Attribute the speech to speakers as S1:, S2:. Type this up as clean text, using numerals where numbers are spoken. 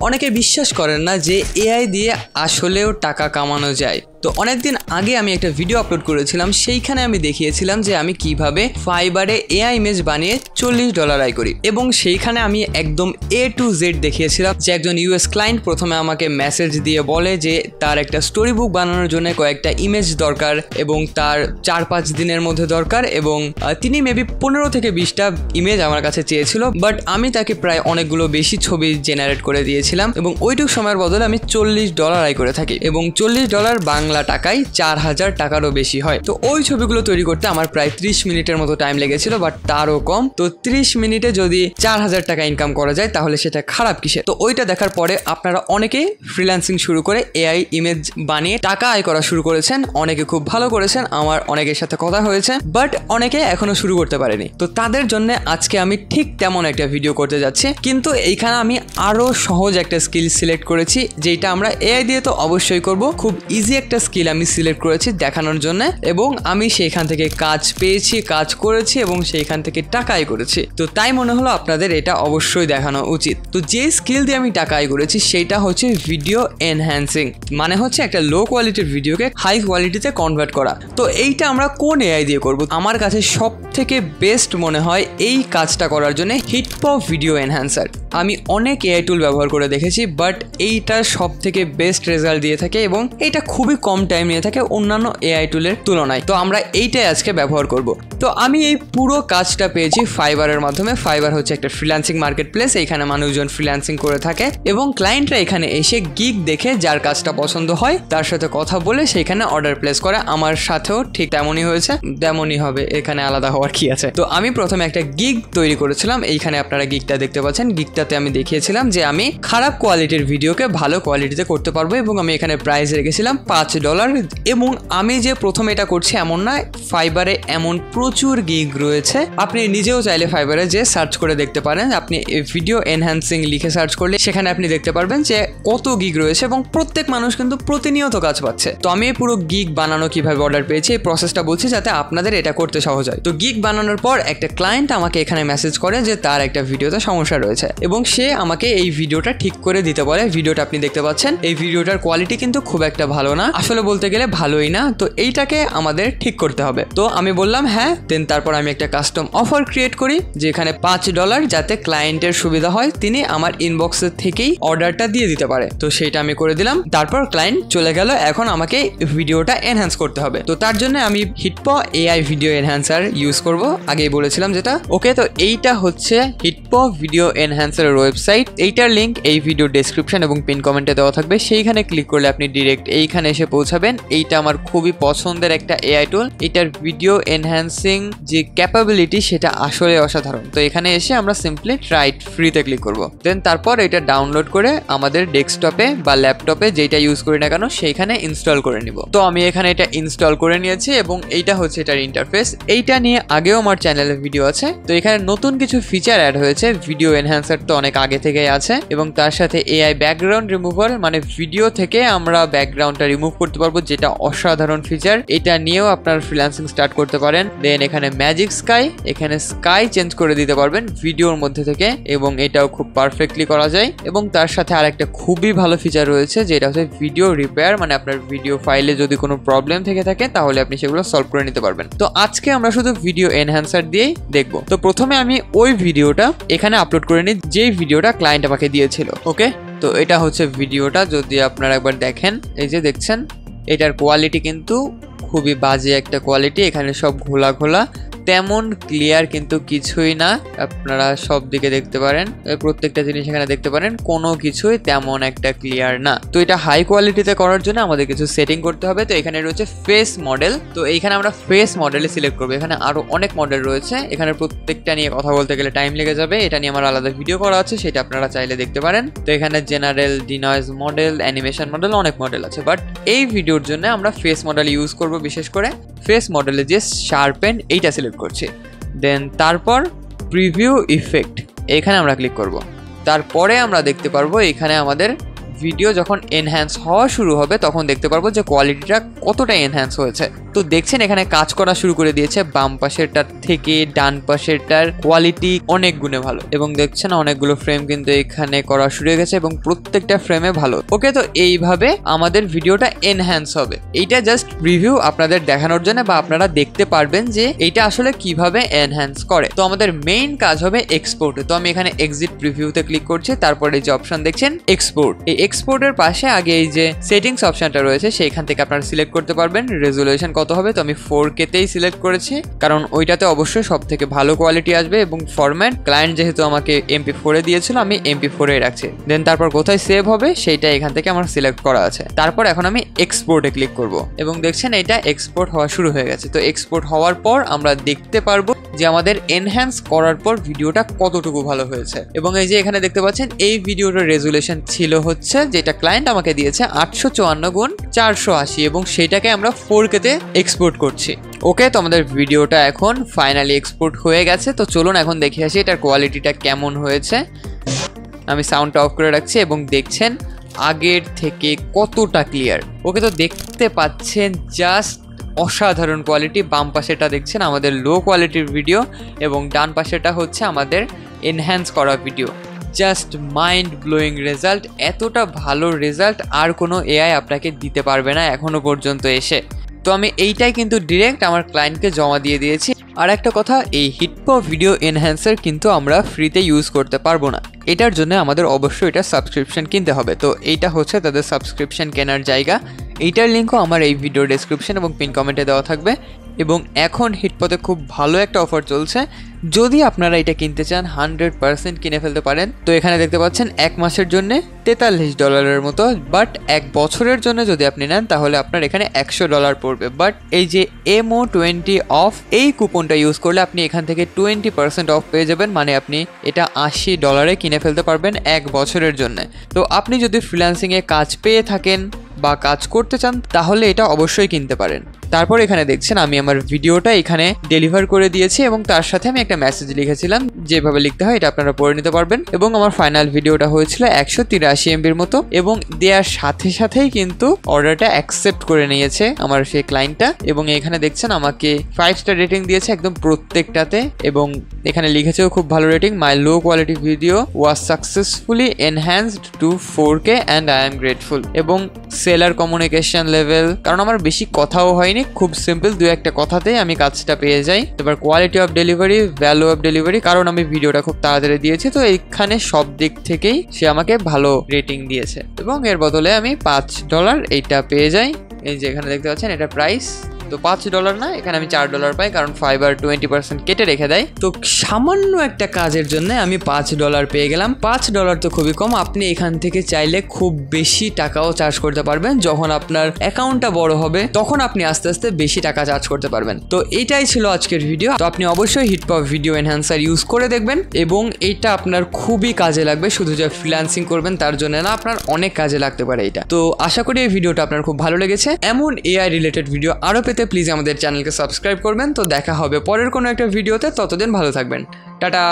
S1: অনেকে বিশ্বাস করেন না যে এআই দিয়ে আসলেও টাকা কামানো যায়। তো অনেকদিন আগে আমি একটা ভিডিও আপলোড করেছিলাম, সেইখানে আমি দেখিয়েছিলাম যে আমি কিভাবে ফাইবারে এআই ইমেজ বানিয়ে $40 আয় করি, এবং সেইখানে আমি একদম A to Z দেখিয়েছিলাম যে একজন US ক্লায়েন্ট প্রথমে আমাকে মেসেজ দিয়ে বলে যে তার একটা স্টোরি বুক বানানোর জন্য কয়েকটা ইমেজ দরকার এবং তার 4-5 দিনের মধ্যে দরকার, এবং তিনি মেবি 15 থেকে 20টা ইমেজ আমার কাছে চেয়েছিল, বাট আমি তাকে প্রায় অনেকগুলো বেশি ছবি জেনারেট করে দিয়েছিলাম এবং ওইটুক সময়ের বদলে আমি $40 আয় করে থাকি, এবং $40 বাংলা টাকায় 4000 টাকারও বেশি হয়। তো ওই ছবিগুলো তৈরি করতে আমার প্রায় 30 মিনিটের মতো টাইম লেগেছিল, বাট তারও কম। তো 30 মিনিটে যদি 4000 টাকা ইনকাম করা যায় তাহলে সেটা খারাপ কিসে? তো ওইটা দেখার পরে আপনারা অনেকেই ফ্রিল্যান্সিং শুরু করে এআই ইমেজ বানিয়ে টাকা আয় করা শুরু করেছেন, অনেকে খুব ভালো করেছেন, আমার অনেকের সাথে কথা হয়েছে, বাট অনেকে এখনো শুরু করতে পারেনি। তো তাদের জন্য আজকে আমি ঠিক তেমন একটা ভিডিও করতে যাচ্ছি, কিন্তু এইখানে আমি আরো সহজ একটা স্কিল সিলেক্ট করেছি, যেটা আমরা এআই দিয়ে তো অবশ্যই করব। খুব ইজি একটা স্কিল আমি সিলেক্ট করেছি দেখানোর জন্য, এবং আমি সেইখান থেকে কাজ পেয়েছি, কাজ করেছি এবং সেইখান থেকে টাকা আয় করেছি। তো তাই মনে হলো আপনাদের এটা অবশ্যই দেখানো উচিত। তো যে স্কিল দিয়ে আমি টাকা আয় করেছি সেটা হচ্ছে ভিডিও এনহ্যান্সিং, মানে হচ্ছে একটা লো কোয়ালিটির ভিডিওকে হাই কোয়ালিটিতে কনভার্ট করা। তো এইটা আমরা কোন এআই দিয়ে করব? আমার কাছে সব থেকে বেস্ট মনে হয় এই কাজটা করার জন্য হিটপপ ভিডিও এনহ্যান্সার। আমি অনেক এআই টুল ব্যবহার করে দেখেছি, বাট এইটা সব থেকে বেস্ট রেজাল্ট দিয়ে থাকে এবং এইটা খুবই কম টাইম নিয়ে থাকে অন্যান্য এআই টুলের তুলনায়। তো আমরা এইটাই আজকে ব্যবহার করব। তো আমি এই পুরো কাজটা পেয়েছি ফাইবারের মাধ্যমে। ফাইবার হচ্ছে একটা ফ্রিল্যান্সিং মার্কেট প্লেস, এইখানে মানুষজন ফ্রিল্যান্সিং করে থাকে এবং ক্লায়েন্টরা এখানে এসে গিগ দেখে যার কাজটা পছন্দ হয় তার সাথে কথা বলে সেইখানে অর্ডার প্লেস করে। আমার সাথেও ঠিক তেমনই হয়েছে, তেমনই হবে, এখানে আলাদা হওয়ার কি আছে। তো আমি প্রথমে একটা গিগ তৈরি করেছিলাম, এইখানে আপনারা গিগটা দেখতে পাচ্ছেন। গিগটাতে আমি দেখিয়েছিলাম যে আমি খারাপ কোয়ালিটির ভিডিওকে ভালো কোয়ালিটিতে করতে পারবো, এবং আমি এখানে প্রাইস রেখেছিলাম $5। এবং আমি যে প্রথমে এটা করছি এমন না, ফাইবারে এমন প্রচুর গিগ রয়েছে, আপনি নিজেও চাইলে ফাইবারে যে সার্চ করে দেখতে পারেন। আপনি ভিডিও এনহ্যান্সিং লিখে সার্চ করলে সেখানে আপনি দেখতে পারবেন যে কত গিগ রয়েছে এবং প্রত্যেক মানুষ কিন্তু প্রতিনিয়ত কাজ পাচ্ছে। তো আমি পুরো গিগ বানানো কিভাবে অর্ডার পেয়েছি এই প্রসেসটা বলছি যাতে আপনাদের এটা করতে সহজ হয়। তো গিগ বানানোর পর একটা ক্লায়েন্ট আমাকে এখানে মেসেজ করে যে তার একটা ভিডিওতে সমস্যা রয়েছে এবং সে আমাকে এই ভিডিওটা ঠিক করে দিতে বলে। ভিডিওটা আপনি দেখতে পাচ্ছেন, এই ভিডিওটার কোয়ালিটি কিন্তু খুব একটা ভালো না, আসলে বলতে গেলে ভালোই না। তো এইটাকে আমাদের ঠিক করতে হবে। তো আমি বললাম হ্যাঁ। দেন তারপর আমি একটা কাস্টম অফার ক্রিয়েট করি যেখানে $5, যাতে ক্লায়েন্টের সুবিধা হয়, তিনি আমার ইনবক্সের থেকেই অর্ডারটা দিয়ে দিতে পারে। তো সেইটা আমি করে দিলাম। তারপর ক্লায়েন্ট চলে গেল, এখন আমাকে ভিডিওটা এনহ্যান্স করতে হবে। তো তার জন্য আমি হিটপপ এআই ভিডিও এনহ্যান্সার ইউজ করব, আগেই বলেছিলাম যেটা। ওকে, তো এইটা হচ্ছে হিটপপ ভিডিও এনহ্যান্সারের ওয়েবসাইট। এইটার লিঙ্ক এই ভিডিও ডেসক্রিপশন এবং পিন কমেন্টে দেওয়া থাকবে, সেইখানে ক্লিক করলে আপনি ডিরেক্ট এইখানে এসে পৌঁছাবেন। এইটা আমার খুবই পছন্দের একটা এআই টুল। এটার ভিডিও এনহ্যান্সিং যে ক্যাপাবিলিটি সেটা আসলে অসাধারণ। তো এখানে এসে আমরা সিম্পলি ট্রাই ইট ফ্রিতে ক্লিক করব। দেন তারপর এটা ডাউনলোড করে আমাদের ডেস্কটপে বা ল্যাপটপে যেটা ইউজ করি না কেন সেইখানে ইনস্টল করে নিব। তো আমি এখানে এটা ইনস্টল করে নিয়েছি এবং এইটা হচ্ছে এটার ইন্টারফেস। এইটা নিয়ে আগেও আমার চ্যানেলে ভিডিও আছে। তো এখানে নতুন কিছু ফিচার অ্যাড হয়েছে। ভিডিও এনহ্যান্সার তো অনেক আগে থেকেই আছে এবং তার সাথে এআই ব্যাকগ্রাউন্ড রিমুভার, মানে ভিডিও থেকে আমরা ব্যাকগ্রাউন্ডটা রিমুভ করতে পারবো, যেটা অসাধারণ ফিচার। এটা নিয়েও আপনার ফ্রিল্যান্সিং স্টার্ট করতে পারেন। দেন এখানে ম্যাজিক স্কাই, এখানে স্কাই চেঞ্জ করে দিতে পারবেন ভিডিওর মধ্যে থেকে, এবং এটাও খুব পারফেক্টলি করা যায়। এবং তার সাথে আর একটা খুবই ভালো ফিচার রয়েছে যেটা হচ্ছে ভিডিও রিপেয়ার, মানে আপনার ভিডিও ফাইলে যদি কোনো প্রবলেম থেকে থাকে তাহলে আপনি সেগুলো সলভ করে নিতে পারবেন। তো আজকে আমরা শুধু ভিডিও এনহ্যান্সার দিয়েই দেখবো। তো প্রথমে আমি ওই ভিডিওটা এখানে আপলোড করে নিই যেই ভিডিওটা ক্লায়েন্ট আমাকে দিয়েছিল। ওকে, তো এটা হচ্ছে ভিডিওটা, যদি আপনারা একবার দেখেন, এই যে দেখছেন, এটার কোয়ালিটি কিন্তু খুবই বাজে একটা কোয়ালিটি। এখানে সব ঘোলা ঘোলা, তেমন ক্লিয়ার কিন্তু কিছুই না। আপনারা সব দিকে দেখতে পারেন, প্রত্যেকটা জিনিস এখানে দেখতে পারেন, কোনো কিছুই তেমন একটা ক্লিয়ার না। তো এটা হাই কোয়ালিটিতে করার জন্য আমাদের কিছু সেটিং করতে হবে। তো এখানে রয়েছে ফেস মডেল। তো এইখানে আমরা ফেস মডেলে সিলেক্ট করবো। এখানে আরো অনেক মডেল রয়েছে, এখানে প্রত্যেকটা নিয়ে কথা বলতে গেলে টাইম লেগে যাবে। এটা নিয়ে আমার আলাদা ভিডিও করা আছে, সেটা আপনারা চাইলে দেখতে পারেন। তো এখানে জেনারেল, ডিনয়েজ মডেল, অ্যানিমেশন মডেল, অনেক মডেল আছে, বাট এই ভিডিওর জন্য আমরা ফেস মডেল ইউজ করব। বিশেষ করে ফেস মডেলে যে শার্পেন এইটা সিলেক্ট করছি। দেন তারপর প্রিভিউ ইফেক্ট, এখানে আমরা ক্লিক করব। তারপরে আমরা দেখতে পারবো এখানে আমাদের ভিডিও যখন এনহ্যান্স হওয়া শুরু হবে তখন দেখতে পারবো যে কোয়ালিটিটা কতটা এনহ্যান্স হয়েছে। তো দেখছেন এখানে কাজ করা শুরু করে দিয়েছে, বাম পাশেরটার থেকে ডান পাশেরটার কোয়ালিটি অনেক গুণে ভালো এবং দেখছেন অনেকগুলো ফ্রেম কিন্তু এখানে করা শুরু হয়ে গেছে এবং প্রত্যেকটা ফ্রেমে ভালো। ওকে, তো এইভাবে আমাদের ভিডিওটা এনহ্যান্স হবে। এইটা জাস্ট রিভিউ আপনাদের দেখানোর জন্য বা আপনারা দেখতে পারবেন যে এইটা আসলে কিভাবে এনহ্যান্স করে। তো আমাদের মেইন কাজ হবে এক্সপোর্টে। তো আমি এখানে এক্সিট প্রিভিউতে ক্লিক করছি, তারপরে এই যে অপশন দেখছেন এক্সপোর্ট, এই এক্সপোর্টের পাশে আগে এই যে সেটিংস অপশনটা রয়েছে সেইখান থেকে আপনারা সিলেক্ট করতে পারবেন রেজুলেশন কত হবে। তো আমি 4K তেই সিলেক্ট করেছি কারণ ওইটাতে অবশ্যই সব থেকে ভালো কোয়ালিটি আসবে এবং ফরম্যাট ক্লায়েন্ট যেহেতু আমাকে MP4 এ দিয়েছিল আমি MP4 এ রাখছি। দেন তারপর কোথায় সেভ হবে সেইটা এখান থেকে আমার সিলেক্ট করা আছে। তারপর এখন আমি এক্সপোর্টে ক্লিক করব এবং দেখছেন এটা এক্সপোর্ট হওয়া শুরু হয়ে গেছে। তো এক্সপোর্ট হওয়ার পর আমরা দেখতে পারবো যে আমাদের এনহ্যান্স করার পর ভিডিওটা কতটুকু ভালো হয়েছে। এবং এই যে এখানে দেখতে পাচ্ছেন এই ভিডিওটার রেজুলেশন ছিল হচ্ছে যেটা ক্লায়েন্ট আমাকে দিয়েছে 854x480 এবং সেটাকে আমরা 4K তে এক্সপোর্ট করছি। ওকে, তো আমাদের ভিডিওটা এখন ফাইনালি এক্সপোর্ট হয়ে গেছে। তো চলুন এখন দেখে আসি এটার কোয়ালিটিটা কেমন হয়েছে। আমি সাউন্ডটা অফ করে রাখছি এবং দেখছেন আগের থেকে কতটা ক্লিয়ার। ওকে, তো দেখতে পাচ্ছেন জাস্ট অসাধারণ কোয়ালিটি। বাম পাশেটা দেখছেন আমাদের লো কোয়ালিটির ভিডিও এবং ডান পাশেটা হচ্ছে আমাদের এনহ্যান্স করা video. Just mind blowing result. এতটা ভালো রেজাল্ট আর কোনো এআই আপনাকে দিতে পারবে না এখনো পর্যন্ত এসে। তো আমি এইটাই কিন্তু ডিরেক্ট আমার ক্লায়েন্টকে জমা দিয়ে দিয়েছি। আর একটা কথা, এই হিটপো ভিডিও এনহ্যান্সার কিন্তু আমরা ফ্রিতে ইউজ করতে পারবো না, এটার জন্য আমাদের অবশ্যই এটা সাবস্ক্রিপশন কিনতে হবে। তো এইটা হচ্ছে তাদের সাবস্ক্রিপশন কেনার জায়গা। এইটার লিঙ্কও আমার এই ভিডিও ডেসক্রিপশন এবং পিন কমেন্টে দেওয়া থাকবে। এবং এখন হিটপোতে খুব ভালো একটা অফার চলছে, যদি আপনারা এটা কিনতে চান 100% কিনে ফেলতে পারেন। তো এখানে দেখতে পাচ্ছেন 1 মাসের জন্য $43 মতো, বাট 1 বছরের জন্য যদি আপনি নেন তাহলে আপনার এখানে $100 পড়বে। বাট এই যে MO20 অফ এই কুপনটা ইউজ করলে আপনি এখান থেকে 20% অফ পেয়ে যাবেন, মানে আপনি এটা $80 কিনে ফেলতে পারবেন 1 বছরের জন্য। তো আপনি যদি ফ্রিল্যান্সিংয়ে কাজ পেয়ে থাকেন বা কাজ করতে চান তাহলে এটা অবশ্যই কিনতে পারেন। তারপর এখানে দেখছেন আমি আমার ভিডিওটা এখানে ডেলিভার করে দিয়েছি এবং তার সাথে আমি একটা মেসেজ লিখেছিলাম, যেভাবে লিখতে হয় এটা আপনারা পড়ে নিতে পারবেন। এবং আমার ফাইনাল ভিডিওটা হয়েছিল 183 MBর মতো এবং দেওয়ার সাথে সাথেই কিন্তু অর্ডারটা অ্যাকসেপ্ট করে নিয়েছে আমার সেই ক্লায়েন্টটা। এবং এখানে দেখছেন আমাকে 5 স্টার রেটিং দিয়েছে একদম প্রত্যেকটাতে এবং এখানে লিখেছেও খুব ভালো rating. My low quality video was successfully enhanced to 4K and I am grateful. এবং সেলার কমিউনিকেশন লেভেল, কারণ আমার বেশি কথাও হয়নি, খুব সিম্পল 2-1টা কথাতেই আমি কাজটা পেয়ে যাই। এবার quality of delivery, value of delivery, কারণ আমি ভিডিওটা খুব তাড়াতাড়ি দিয়েছি তো এইখানে সব দিক থেকেই সে আমাকে ভালো রেটিং দিয়েছে। এবং এর বদলে আমি $5 এইটা পেয়ে যাই। এই যে এখানে দেখতে পাচ্ছেন এটা প্রাইস, তো $5 না, এখানে আমি $4 পাই কারণ ফাইবার 20% কেটে রেখে দেয়। তো সামান্য একটা কাজের জন্য আমি $5 পেয়ে গেলাম। $5 তো খুবই কম, আপনি এখান থেকে চাইলে খুব বেশি টাকাও চার্জ করতে পারবেন। যখন আপনার অ্যাকাউন্টটা বড় হবে তখন আপনি আস্তে আস্তে বেশি টাকা চার্জ করতে পারবেন। তো এইটাই ছিল আজকের ভিডিও। তো আপনি অবশ্যই হিটপো ভিডিও এনহ্যান্সার ইউজ করে দেখবেন এবং এটা আপনার খুবই কাজে লাগবে, শুধু যে ফ্রিল্যান্সিং করবেন তার জন্য না, আপনার অনেক কাজে লাগতে পারে এটা। তো আশা করি এই ভিডিওটা আপনার খুব ভালো লেগেছে। এমন এআই রিলেটেড ভিডিও আরও পেতে প্লিজ আমাদের চ্যানেলকে সাবস্ক্রাইব করবেন। তো দেখা হবে পরের কোনো একটা ভিডিওতে, ততদিন ভালো থাকবেন, টাটা।